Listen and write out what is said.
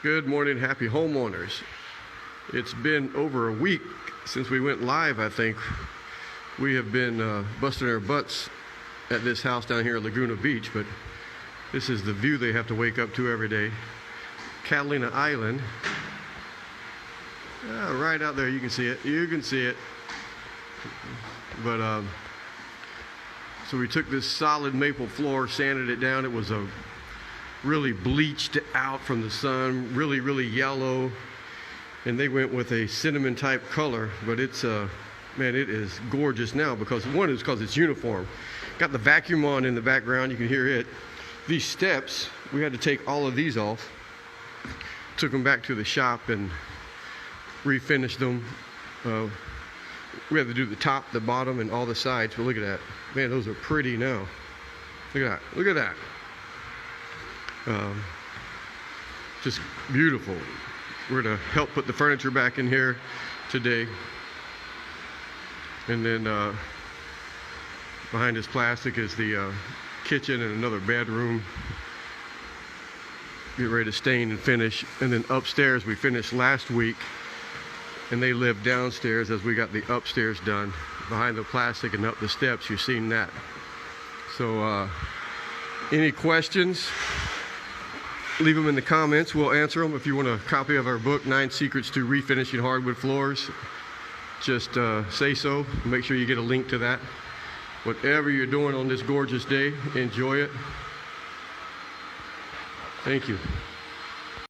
Good morning, happy homeowners. It's been over a week since we went live, I think. We have been busting our butts at this house down here at Laguna Beach, but this is the view they have to wake up to every day. Catalina Island. Right out there, you can see it. You can see it. But so we took this solid maple floor, sanded it down. It was a really bleached out from the sun, really yellow, and they went with a cinnamon type color. But it's man, it is gorgeous now because it's uniform. Got the vacuum on in the background, you can hear it. These steps, we had to take all of these off, took them back to the shop and refinished them. We had to do the top, the bottom, and all the sides. But look at that, man, those are pretty now. Look at that, look at that. Just beautiful. We're going to help put the furniture back in here today. And then behind this plastic is the kitchen and another bedroom. Get ready to stain and finish. And then upstairs we finished last week, and they live downstairs as we got the upstairs done. Behind the plastic and up the steps, you've seen that. So any questions? Leave them in the comments. We'll answer them. If you want a copy of our book, 9 Secrets to Refinishing Hardwood Floors, just say so. Make sure you get a link to that. Whatever you're doing on this gorgeous day, enjoy it. Thank you.